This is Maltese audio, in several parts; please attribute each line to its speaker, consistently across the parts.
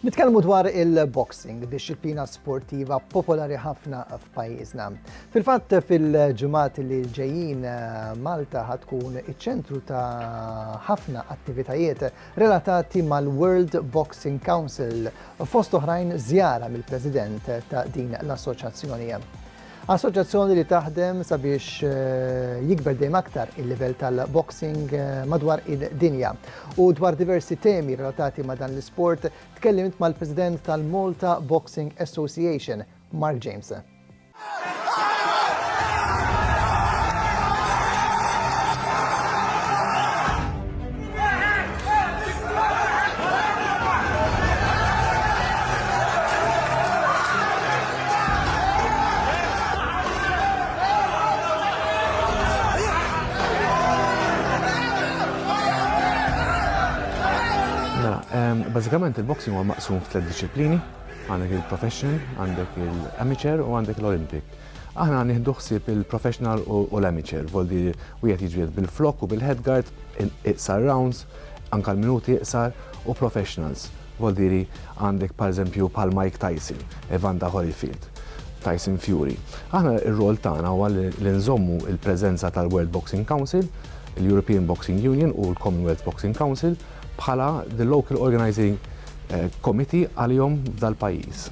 Speaker 1: Nitkellmu dwar il-boxing, disciplina sportiva popolari ħafna f'pajjiżna. Fil-fatt fil-ġimgħat li ġejjin Malta ħatkun iċ-ċentru ta' ħafna attivitajiet relatati mal-World Boxing Council, fost oħrajn żjara mill-President ta' din l-assoċjazzjoni. Assoċjazzjoni li taħdem sabiex jikber dejjem aktar il-livell tal-boxing madwar id-dinja. U dwar diversi temi relatati ma' dan l-isport tkellimt mal-President tal-Malta Boxing Association, Mark James.
Speaker 2: Bażikament il-boxing huwa maqsum f'tliet disciplini, għandek il-professional, għandek il-amateur u għandek l-Olympic. Aħna nieħdu ħsieb il-professional u l-amateur, voldi wieħed jiġri bil-flok u bil-headguard, iqsar rounds, anke l-minuti iqsar u professionals. Voldi għandek pereżempju bħal Mike Tyson, Evander Holyfield, Tyson Fury. Aħna r-rol tagħna huwa li nżommu l-preżenza tal-World Boxing Council, il-European Boxing Union u l-Commonwealth Boxing Council bħala the local organizing committee għalihom dal-pajjiż.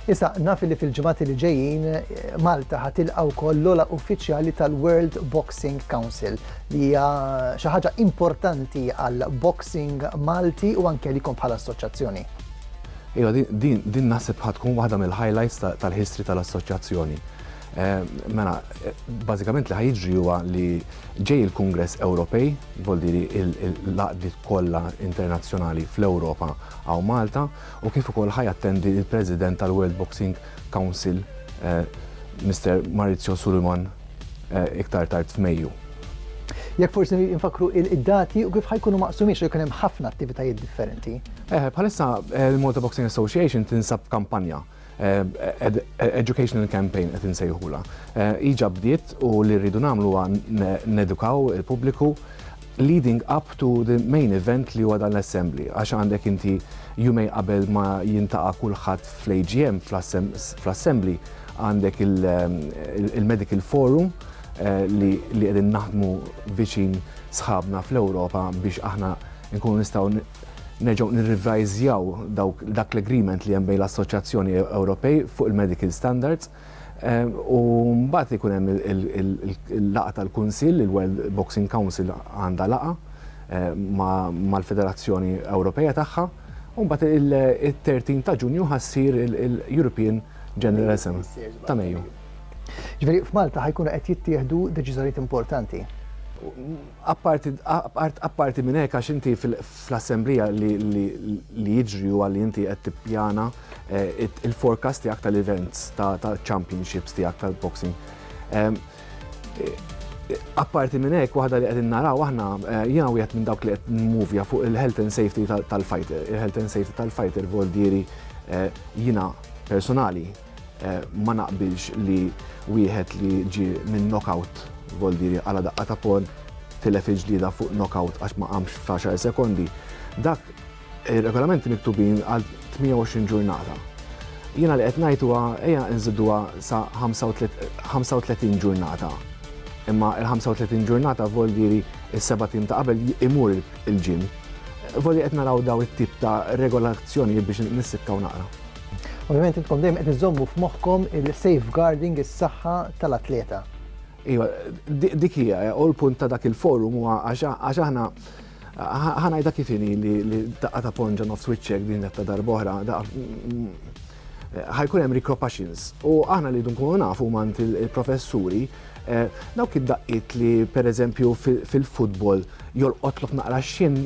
Speaker 1: Issa, naf li fil-ġimgħat li ġejjin Malta ħatilqa' wkoll l-ogħla uffiċjali tal-World Boxing Council li hija xi ħaġa importanti għal boxing Malti u anke għalikom bħala assoċjazzjoni.
Speaker 2: Iva, din naħseb ħatkun waħda mill-highlights tal-history tal-assoċjazzjoni. Mela, bażikament li ħajġri huwa li ġej il-Kungress Ewropej, voldi l-laqdiet kollha internazzjonali fl-Ewropa għaw Malta, u kif ukoll ħajattendi il-President tal-World Boxing Council, Mr. Maurizio Sulaiman, iktar tard f'Mejju.
Speaker 1: Jekk forsi infakru il-dati u kif ħajkunu maqsumin xi jkun hemm ħafna attivitajiet differenti.
Speaker 2: Bħalissa il-Malta Boxing Association tinsab kampanja. Educational campaign qed insejħula. Iġa bdiet u li rridu nagħmlu huwa nedukaw il-pubbliku leading up to the main event li huwa dan l-assembly. Għax għandek inti jumej qabel ma jintaqa' kulħadd fl-AGM fl-assembly għandek il-Medical Forum li qegħdin naħdmu viċin sħabna fl-Ewropa biex aħna nkunu nistgħu nerġgħu nirrivajżjaw dak l-agreement li hemm bejn l-Assoċjazzjoni Ewropej fuq il-medical standards u mbagħad ikun hemm il-laqgħa tal-Kunsill, il-World Boxing Council għandha laqgħa mal-Federazzjoni Ewropea tagħha u mbagħad il-13 ta' Ġunju ħassir il-European General Assembly ta' Mejju.
Speaker 1: Ġifieri f'Malta ħajkunu qed jittieħdu deċiżjonijiet importanti.
Speaker 2: Apparti minn hekk għax inti fl-assemblija li jiġri huwa li inti qed tippjana il-forecast tiegħek tal-events ta' championships tiegħek tal-boxing. Apparti minn hekk waħda li qegħdin naraw aħna jiena wieħed minn dawk li qed nmovja fuq il-health and safety tal-fighter. Il-health and safety tal-fighter voldieri jiena personali ma naqbilx li wieħed li ġie minn knockout voldiri għala daqqa ta' pon tilef il-ġdida fuq knockout għax ma qamx f'10 sekondi. Dak ir-regolamenti miktubin għal 28 ġurnata. Jiena li qed ngħid huwa ejja nżidduha sa 35 ġurnata. Imma il-35 ġurnata voldiri is-7 tim ta' qabel imur il-ġim. Voldi qed naraw daw it-tip ta' regolazzjoni biex nissikkaw naqra.
Speaker 1: Ovvjament intkom dejjem qed iżommu f'moħħkom il-safeguarding is-saħħa tal-atleta.
Speaker 2: Iva, dik hija u l-punt ta' dak il-forum huwa għax aħna ħanajda kif inhi li daqqa ta' ponġa nofs wiċċek din ta' darb'oħra ħajkun hemm repercussions. U aħna li nkunu nafu mant il-professuri dawk id-daqqiet li pereżempju fil-futbol jolqotlok naqra x'in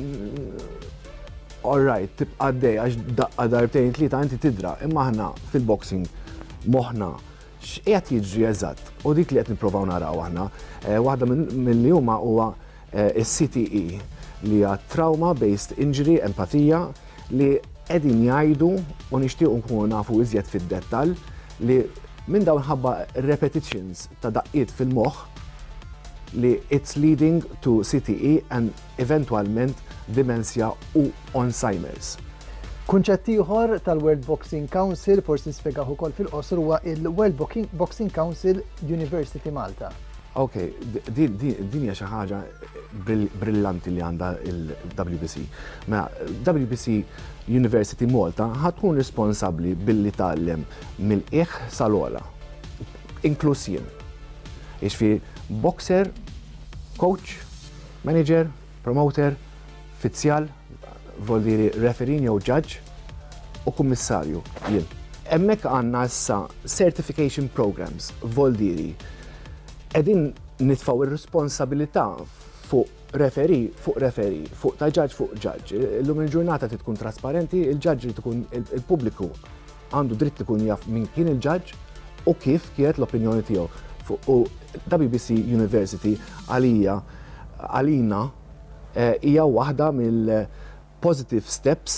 Speaker 2: all-right, tibqa' għaddej għax daqqa darbtejn tlieta inti tidra, imma aħna fil-boxing moħħna x'qiegħed jiġri eżatt u dik li qed nippruvaw naraw aħna. Waħda mill-li huma huwa is-CTE li hija Trauma Based Injury Empatija li qegħdin jgħidu u nixtiequ nkunu nafu iżjed fid-dettall li minn dawn ħabba repetitions ta' daqqiet fil-moħħ li it's leading to CTE and eventualment dementia u Alzheimer's.
Speaker 1: Kunċett ieħor tal-World Boxing Council forsi nispjegaw ukoll fil-qosor huwa il-World Boxing Council University Malta.
Speaker 2: Ok, din hija xi ħaġa brillanti li għandha il-WBC. Ma WBC University Malta ħatkun responsabbli billi tgħallem mill-qiegħ sal-ogħla, inkluż jien. Jiġifieri boxer, coach, manager, promoter, fizzjal, vuol referee jew judge u kummissarju jien. Hemmhekk għandna issa certification programs, vuol qegħdin nitfgħu ir-responsabilità fuq referee, fuq ta' judge fuq judge. Illum il-ġurnata trid tkun trasparenti, il-judge trid ikun il-pubbliku għandu dritt ikun jaf min kien il-judge u kif kienet l-opinjoni tiegħu. U WBC University għalina hija waħda mill-positive steps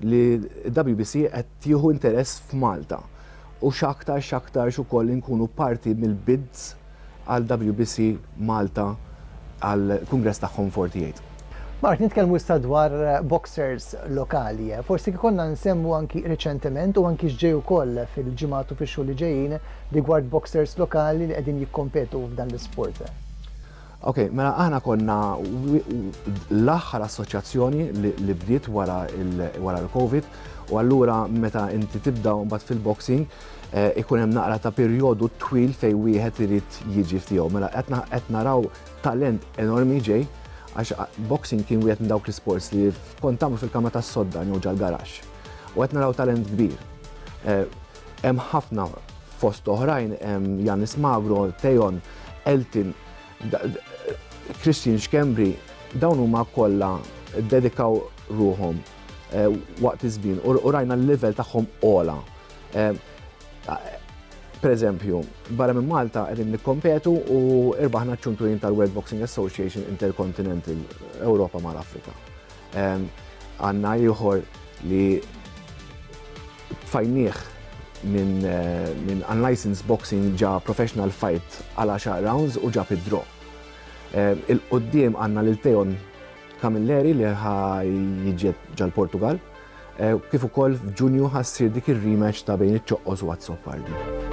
Speaker 2: li WBC qed tieħu interess f'Malta. U x'aktar ukoll inkunu parti mill-bids għal WBC Malta għal kungress tagħhom 48.
Speaker 1: Mark, nitkellmu issa dwar boxers lokali. Forsi konna nsemmu anki reċentement u anki xġej ukoll fil-ġimgħat u fix-xhur li ġejjin rigward boxers lokali li qegħdin jikkompetu f'dan l-isport.
Speaker 2: Ok, mela aħna konna l-aħħar assoċjazzjoni li bdiet wara l-Covid u allura meta inti tibda mbagħad fil-boxing ikun hemm naqra ta' perjodu twil fejn wieħed irid jiġi ftiegħu. Mela qed naraw talent enormi ġej għax boxing kien wieħed minn dawk l-sports li kont tagħmlu fil-kamra tas-sodda jew ġal-garax. U qed naraw talent kbir. Hemm ħafna fost oħrajn hemm Janis Magro, Tejon, Eltin, Christian Xkembri, dawn huma kollha dedikaw ruhom waqt iż-żmien u rajna l-level tagħhom ogħla. Per eżempju, barra minn Malta qegħdin nikkompetu u irbaħna ċ-ċumpjonat tal-World Boxing Association Intercontinental Ewropa mal-Afrika. Għandna ieħor li tfajnieh minn unlicensed boxing ġa professional fight għal 10 rounds u ġab id-draw. Il-qoddim għandna lil Tejon Camilleri li jiġi ġal-Portugal, kif ukoll f'Ġunju ħassir dik ir-rematch ta' bejn iċ-Ċoqqos u Għazzopardi.